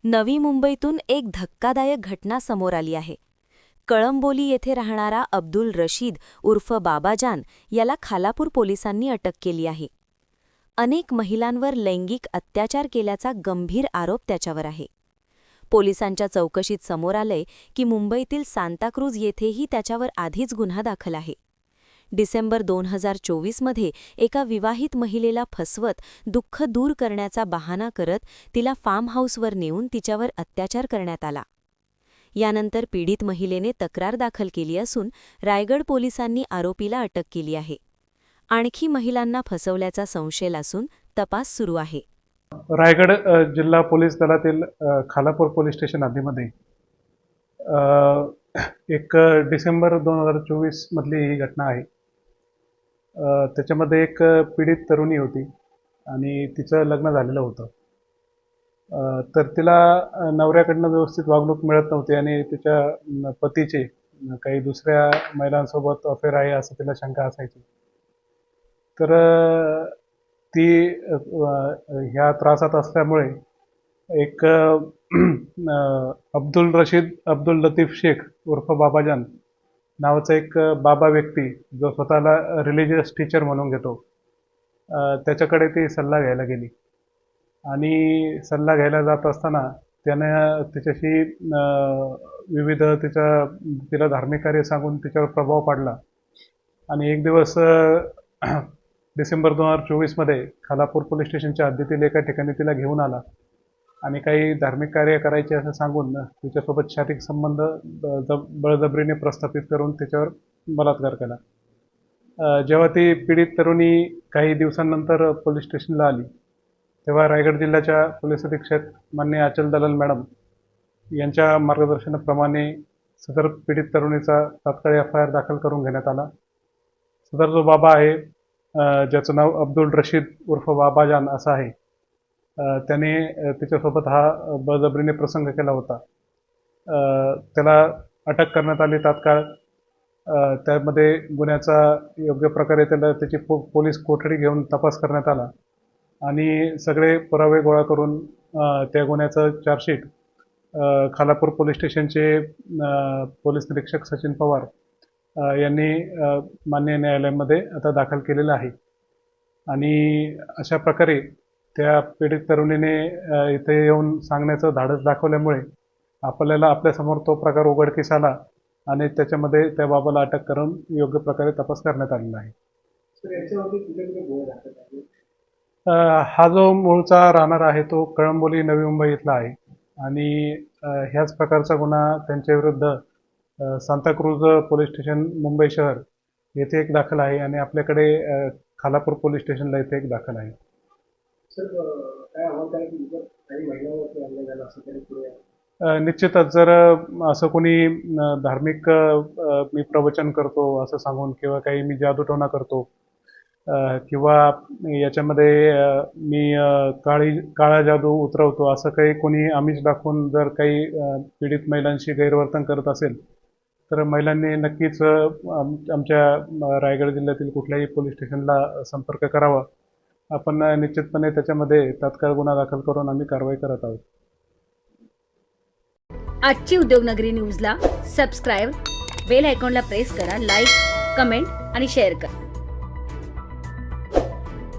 नवी मुंबईतून एक धक्कादायक घटना समोर आली आहे. कळंबोली येथे राहणारा अब्दुल रशीद उर्फ बाबाजान याला खालापूर पोलिसांनी अटक केली आहे. अनेक महिलांवर लैंगिक अत्याचार केल्याचा गंभीर आरोप त्याच्यावर आहे. पोलिसांच्या चौकशीत समोर आलंय की मुंबईतील सांताक्रूज येथेही त्याच्यावर आधीच गुन्हा दाखल आहे. डिसेंबर 2024 मध्ये एका विवाहित महिलेला फसवत दुःख दूर करण्याचा बहाणा करत तिला फार्म हाऊसवर नेऊन तिच्यावर अत्याचार करण्यात आला. यानंतर पीडित महिलेने तक्रार दाखल केली असून रायगड पोलिसांनी आरोपीला अटक केली आहे. आणखी महिलांना फसवल्याचा संशय असून तपास सुरू आहे. रायगड जिल्हा पोलीस दलातील खालापूर पोलीस स्टेशन हद्दीमध्ये एक डिसेंबर 2024 मधली ही घटना आहे. त्याच्यामध्ये एक पीडित तरुणी होती आणि तिचं लग्न झालेलं होतं. तर तिला नवऱ्याकडनं व्यवस्थित वागणूक मिळत नव्हती आणि तिच्या पतीचे काही दुसऱ्या महिलांसोबत अफेअर आहे असं तिला शंका असायची. तर ती ह्या त्रासात असल्यामुळे एक अब्दुल रशीद अब्दुल लतीफ शेख उर्फ बाबाजान नावाचा एक बाबा व्यक्ती जो स्वतःला रिलिजियस टीचर म्हणून घेतो, त्याच्याकडे ती सल्ला घ्यायला गेली. आणि सल्ला घ्यायला जात असताना त्यानं तिच्याशी विविध तिला धार्मिक कार्य सांगून तिच्यावर प्रभाव पाडला. आणि एक दिवस डिसेंबर 2024 मध्ये खालापूर पोलीस स्टेशनच्या हद्दीतील एका ठिकाणी तिला घेऊन आला आणि काही धार्मिक कार्य करायचे असं सांगून तिच्यासोबत शारीरिक संबंध बळजबरीने प्रस्थापित करून तिच्यावर बलात्कार केला. जेव्हा ती पीडित तरुणी काही दिवसांनंतर पोलीस स्टेशनला आली तेव्हा रायगड जिल्ह्याच्या पोलीस अधीक्षक माननीय अचल दलाल मॅडम यांच्या मार्गदर्शनाप्रमाणे सदर पीडित तरुणीचा तात्काळ FIR दाखल करून घेण्यात आला. सदर जो बाबा आहे ज्याचं नाव अब्दुल रशीद उर्फ बाबाजान असं आहे, त्याने तिच्यासोबत हा बळजबरीने प्रसंग केला होता. त्याला अटक करण्यात आली तात्काळ. त्यामध्ये गुन्ह्याचा योग्य प्रकारे त्याची पोलीस कोठडी घेऊन तपास करण्यात आला आणि सगळे पुरावे गोळा करून त्या गुन्ह्याचं चार्जशीट खालापूर पोलीस स्टेशनचे पोलीस निरीक्षक सचिन पवार यांनी मान्य न्यायालयामध्ये आता दाखल केलेलं आहे. आणि अशा प्रकारे त्या पीडित तरुणीने इथे येऊन सांगण्याचं धाडस दाखवल्यामुळे आपल्याला आपल्यासमोर तो प्रकार उघडकीस आला आणि त्याच्यामध्ये त्या बाबाला अटक करून योग्य प्रकारे तपास करण्यात आलेला आहे. हा जो मूळचा राहणार आहे तो कळंबोली नवी मुंबई इथला आहे आणि ह्याच प्रकारचा गुन्हा त्यांच्या विरुद्ध सांताक्रूज पोलीस स्टेशन मुंबई शहर येथे एक दाखल आहे आणि आपल्याकडे खालापूर पोलीस स्टेशनला इथे एक दाखल आहे. निश्चितच जर असं कोणी धार्मिक मी प्रवचन करतो असं सांगून किंवा काही मी जादूटोणा करतो किंवा याच्यामध्ये मी काळा जादू उतरवतो असं काही कोणी आमिष दाखवून जर काही पीडित महिलांशी गैरवर्तन करत असेल तर महिलांनी नक्कीच आमच्या रायगड जिल्ह्यातील कुठल्याही पोलीस स्टेशनला संपर्क करावा. आपण निश्चितपणे त्याच्यामध्ये तात्काळ गुन्हा दाखल करून आम्ही कारवाई करत आहोत. आजची उद्योगनगरी न्यूजला सबस्क्राईब, बेल आयकॉनला प्रेस करा, लाईक, कमेंट आणि शेअर करा.